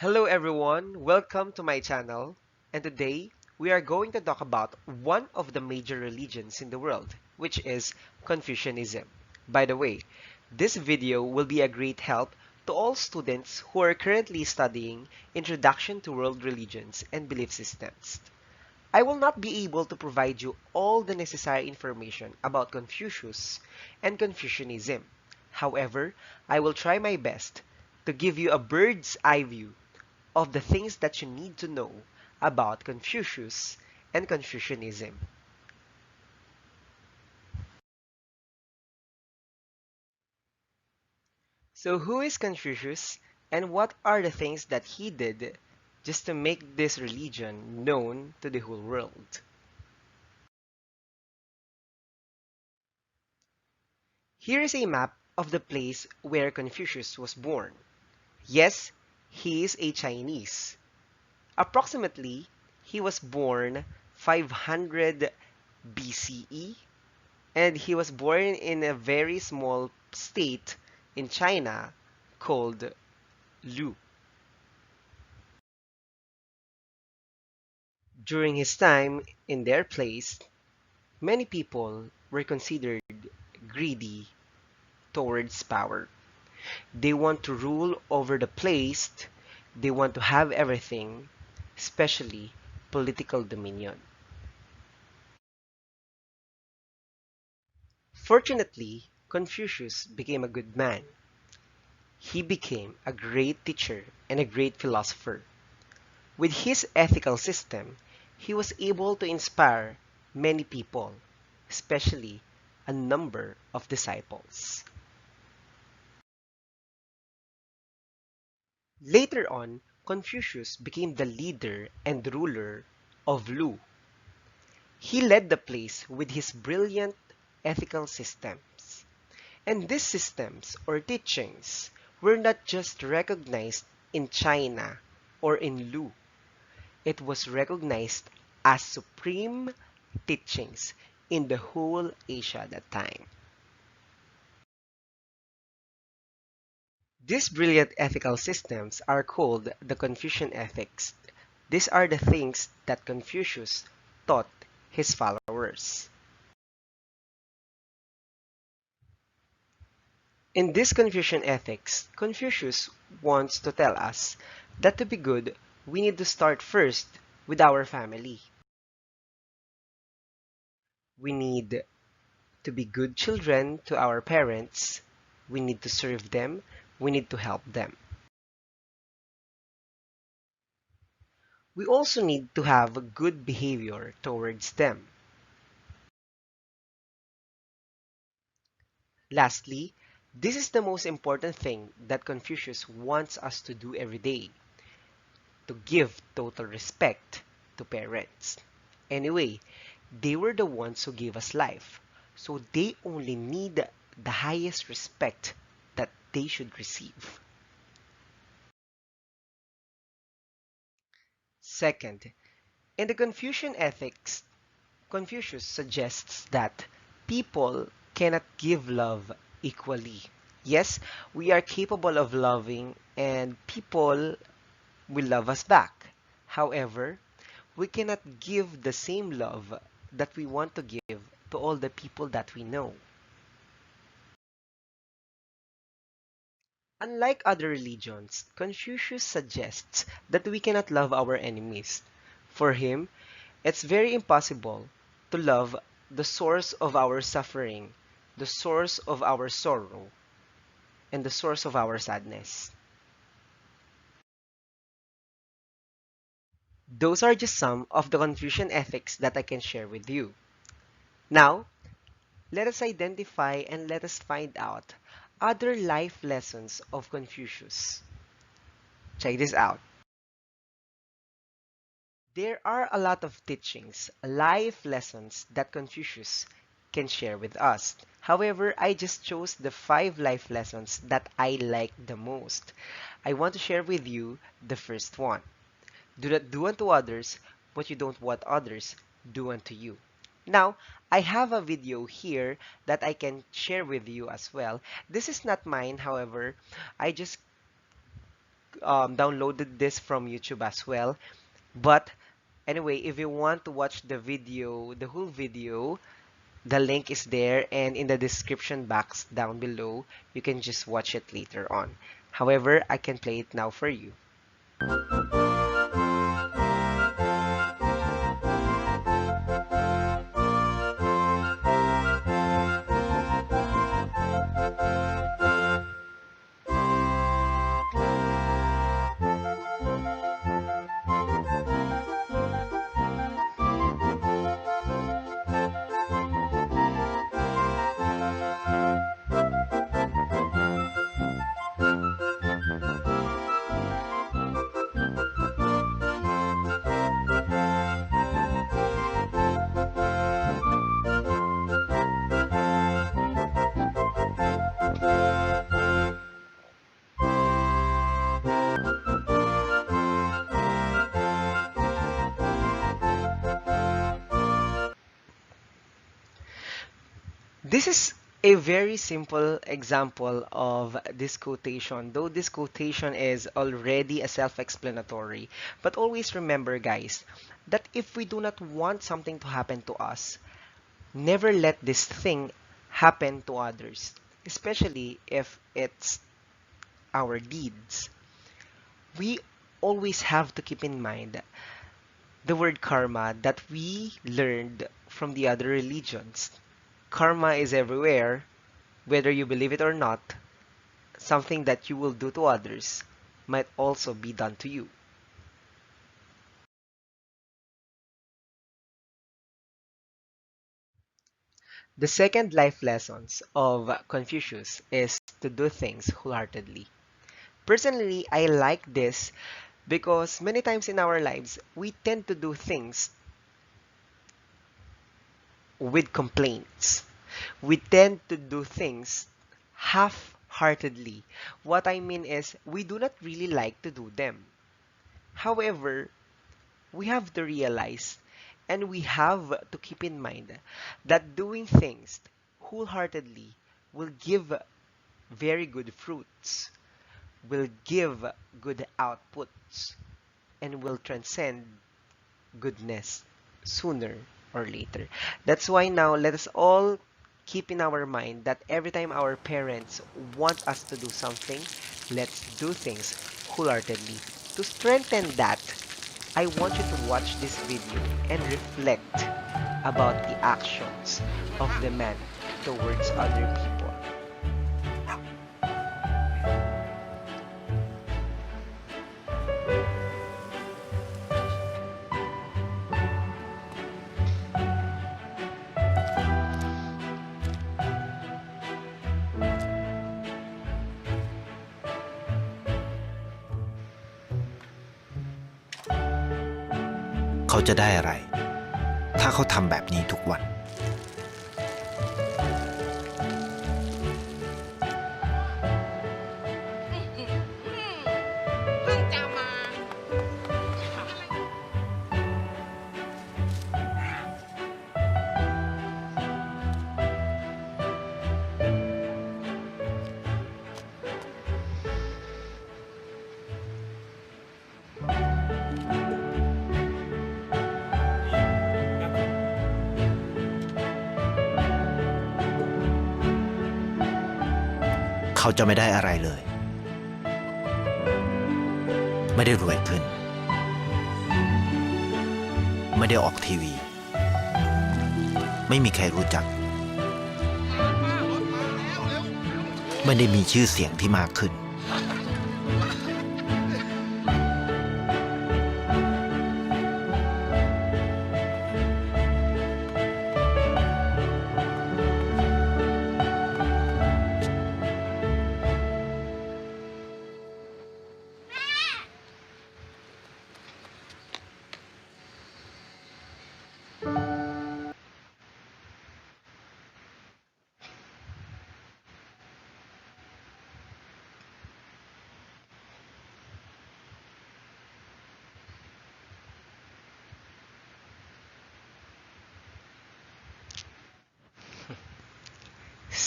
Hello everyone, welcome to my channel. And today we are going to talk about one of the major religions in the world, which is Confucianism. By the way, this video will be a great help to all students who are currently studying Introduction to World Religions and Belief Systems. I will not be able to provide you all the necessary information about Confucius and Confucianism. However, I will try my best to give you a bird's eye view of the things that you need to know about Confucius and Confucianism. So who is Confucius and what are the things that he did just to make this religion known to the whole world? Here is a map of the place where Confucius was born. Yes, he is a Chinese. Approximately, he was born 500 BCE, and he was born in a very small state in China called Lu. During his time in their place, many people were considered greedy towards power. They want to rule over the place, they want to have everything, especially political dominion. Fortunately, Confucius became a good man. He became a great teacher and a great philosopher. With his ethical system, he was able to inspire many people, especially a number of disciples. Later on, Confucius became the leader and ruler of Lu. He led the place with his brilliant ethical systems. And these systems or teachings were not just recognized in China or in Lu. It was recognized as supreme teachings in the whole Asia at that time. These brilliant ethical systems are called the Confucian ethics. These are the things that Confucius taught his followers. In this Confucian ethics, Confucius wants to tell us that to be good, we need to start first with our family. We need to be good children to our parents. We need to serve them. We need to help them. We also need to have a good behavior towards them. Lastly, this is the most important thing that Confucius wants us to do every day, to give total respect to parents. Anyway, they were the ones who gave us life, so they only need the highest respect that they should receive. Second, in the Confucian ethics, Confucius suggests that people cannot give love equally. Yes, we are capable of loving and people will love us back. However, we cannot give the same love that we want to give to all the people that we know. Unlike other religions, Confucius suggests that we cannot love our enemies. For him, it's very impossible to love the source of our suffering, the source of our sorrow, and the source of our sadness. Those are just some of the Confucian ethics that I can share with you. Now, let us identify and let us find out other life lessons of Confucius. Check this out. There are a lot of teachings, life lessons that Confucius can share with us. However, I just chose the 5 life lessons that I like the most. I want to share with you the first one. Do not do unto others what you don't want others do unto you. Now, I have a video here that I can share with you as well. This is not mine, however, I just downloaded this from YouTube as well. But anyway, if you want to watch the video, the whole video, the link is there and in the description box down below. You can just watch it later on. However, I can play it now for you. This is a very simple example of this quotation, though this quotation is already a self-explanatory. But always remember, guys, that if we do not want something to happen to us, never let this thing happen to others, especially if it's our deeds. We always have to keep in mind the word karma that we learned from the other religions. Karma is everywhere, whether you believe it or not. Something that you will do to others might also be done to you. The second life lessons of Confucius is to do things wholeheartedly. Personally, I like this because many times in our lives, we tend to do things with complaints. We tend to do things half-heartedly. What I mean is, we do not really like to do them. However, we have to realize and we have to keep in mind that doing things wholeheartedly will give very good fruits, will give good outputs, and will transcend goodness sooner or later. That's why now let us all keep in our mind that every time our parents want us to do something, let's do things wholeheartedly. To strengthen that, I want you to watch this video and reflect about the actions of the man towards other people.เขาจะได้อะไรถ้าเขาทำแบบนี้ทุกวันเขาจะไม่ได้อะไรเลยไม่ได้รวยขึ้นไม่ได้ออกทีวีไม่มีใครรู้จักไม่ได้มีชื่อเสียงที่มากขึ้น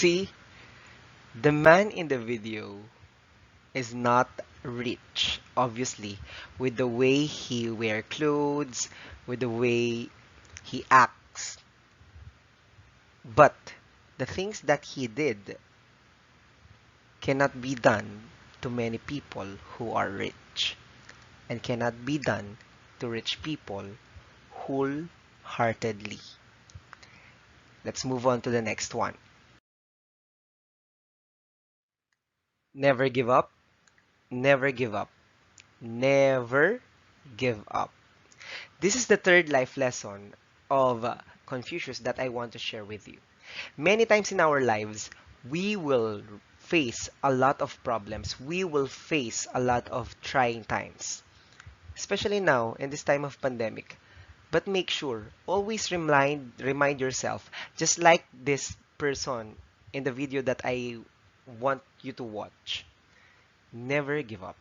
See, the man in the video is not rich, obviously, with the way he wear clothes, with the way he acts. But the things that he did cannot be done to many people who are rich and cannot be done to rich people wholeheartedly. Let's move on to the next one. Never give up, never give up, never give up. This is the third life lesson of Confucius that I want to share with you. Many times in our lives, we will face a lot of problems. We will face a lot of trying times, especially now in this time of pandemic. But make sure, always remind yourself, just like this person in the video that I want you to watch. Never give up.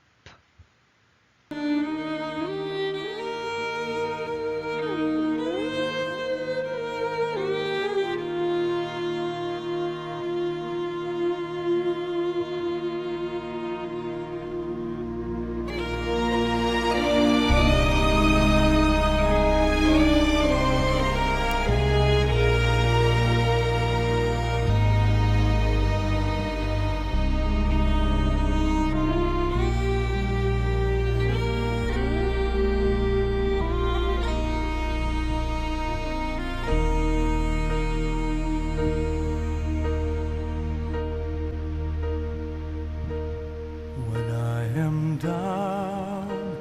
When I am down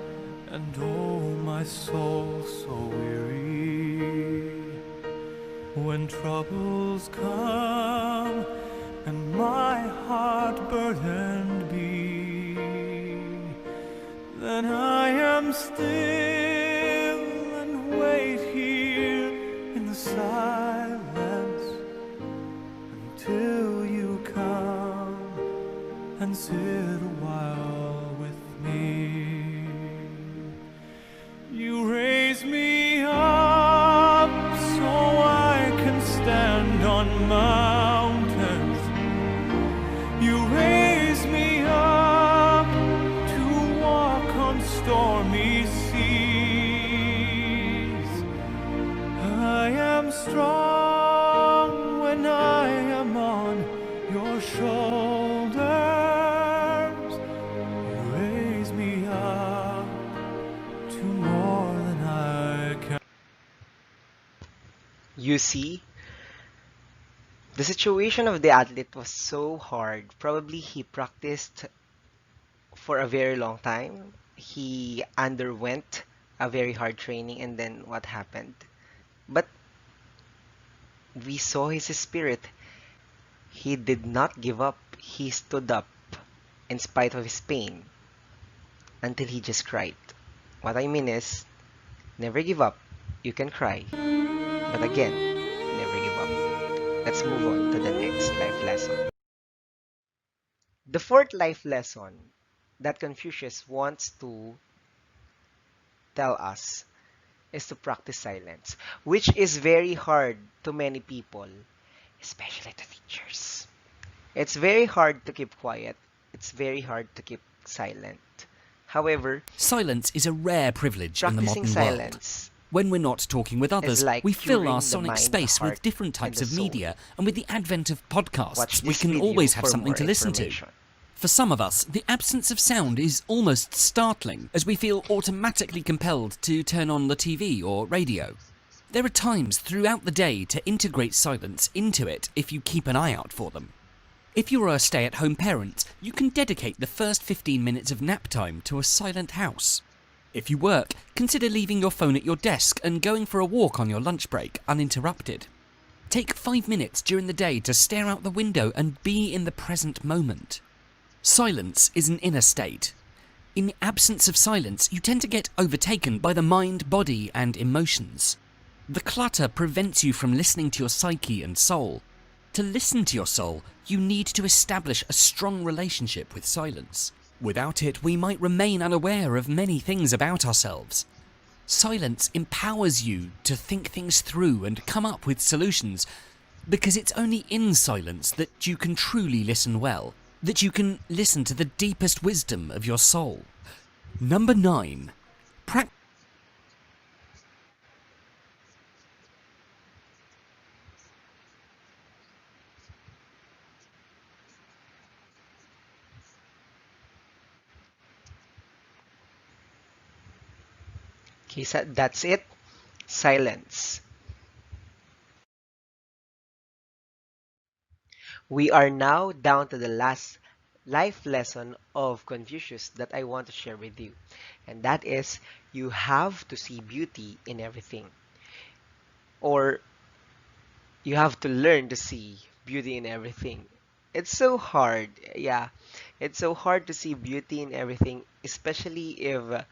and oh my soul so weary, when troubles come and my heart burdened be, then I am still and wait here in the silence until you come and sit a while with me. You raise me up so I can stand on mountains. You raise me up to walk on stormy seas. I am strong when I am on your shoulders. You raise me up to more than I can. You see, the situation of the athlete was so hard. Probably he practiced for a very long time. He underwent a very hard training, and then what happened? But we saw his spirit. He did not give up. He stood up in spite of his pain until he just cried. What I mean is, never give up. You can cry. But again, never give up. Let's move on to the next life lesson. The fourth life lesson that Confucius wants to tell us is to practice silence, which is very hard to many people, especially to teachers. It's very hard to keep quiet. It's very hard to keep silent. However, Silence is a rare privilege in the practicing modern world. silence When we're not talking with others, like we fill curing our the sonic mind, the space heart, with different and types the of soul. media, and with the advent of watch podcasts, we this can video always have for something more to listen to. information. For some of us, the absence of sound is almost startling, as we feel automatically compelled to turn on the TV or radio. There are times throughout the day to integrate silence into it if you keep an eye out for them. If you're a stay-at-home parent, you can dedicate the first 15 minutes of nap time to a silent house. If you work, consider leaving your phone at your desk and going for a walk on your lunch break uninterrupted. Take 5 minutes during the day to stare out the window and be in the present moment. Silence is an inner state. In the absence of silence, you tend to get overtaken by the mind, body, and emotions. The clutter prevents you from listening to your psyche and soul. To listen to your soul, you need to establish a strong relationship with silence. Without it, we might remain unaware of many things about ourselves. Silence empowers you to think things through and come up with solutions, because it's only in silence that you can truly listen well. that you can listen to the deepest wisdom of your soul. Number 9. Practice. Okay, so that's it. Silence. We are now down to the last life lesson of Confucius that I want to share with you. And that is, you have to see beauty in everything. Or you have to learn to see beauty in everything. It's so hard. Yeah. It's so hard to see beauty in everything, especially if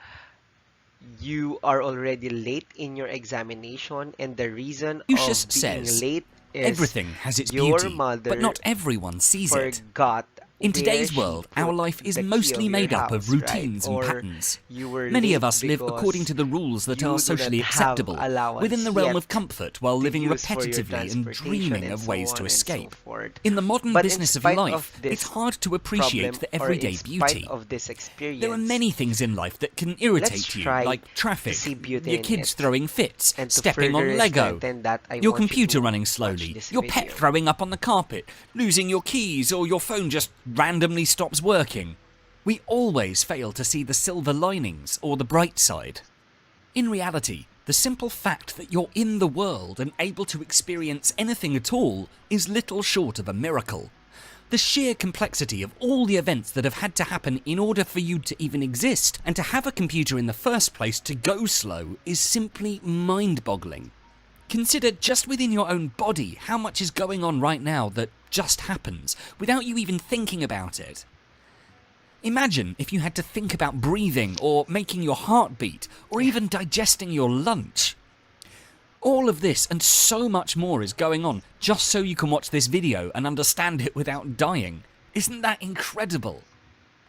you are already late in your examination, and the reason Confucius of being says, late is everything has its your beauty, but mother not everyone sees it. forgot In where today's she world, our put life is the key mostly of your made up of house, right? routines and Or patterns. you were Many of late us live according because to the rules that are you do not socially have acceptable, within allowance the realm yet of comfort, while to living use for your repetitively and transportation dreaming and of so ways on to and so escape. forth. In the modern But in business of spite of life, it's this hard to appreciate problem, the or in everyday spite beauty. of this There are experience, many things in life that can let's irritate you, try like to traffic, see beauty your in kids it. throwing fits, And to stepping on further Lego, strengthen that, I your want you computer to running watch slowly, this your pet video. throwing up on the carpet, losing your keys, or your phone just randomly stops working. We always fail to see the silver linings or the bright side. In reality, the simple fact that you're in the world and able to experience anything at all is little short of a miracle. The sheer complexity of all the events that have had to happen in order for you to even exist and to have a computer in the first place to go slow is simply mind-boggling. Consider just within your own body how much is going on right now that just happens without you even thinking about it. Imagine if you had to think about breathing or making your heart beat or even digesting your lunch. All of this and so much more is going on just so you can watch this video and understand it without dying. Isn't that incredible?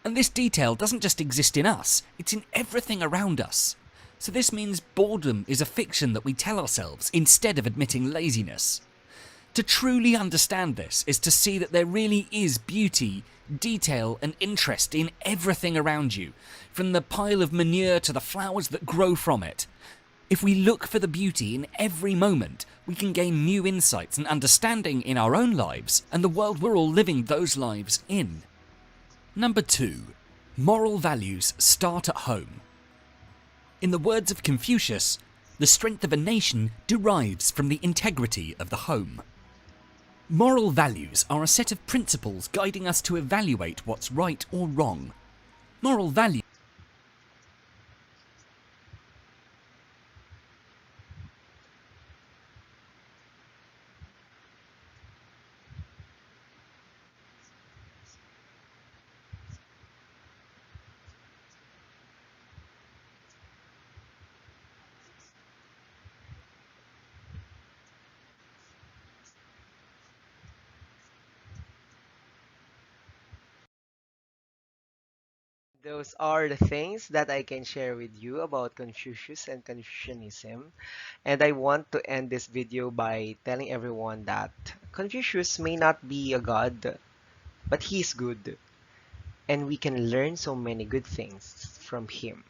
And this detail doesn't just exist in us, it's in everything around us. So this means boredom is a fiction that we tell ourselves instead of admitting laziness. To truly understand this is to see that there really is beauty, detail and interest in everything around you, from the pile of manure to the flowers that grow from it. If we look for the beauty in every moment, we can gain new insights and understanding in our own lives and the world we're all living those lives in. Number 2. Moral values start at home. In the words of Confucius, the strength of a nation derives from the integrity of the home. Moral values are a set of principles guiding us to evaluate what's right or wrong. Moral values Those are the things that I can share with you about Confucius and Confucianism. And I want to end this video by telling everyone that Confucius may not be a god, but he is good. And we can learn so many good things from him.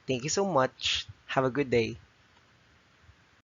Thank you so much. Have a good day.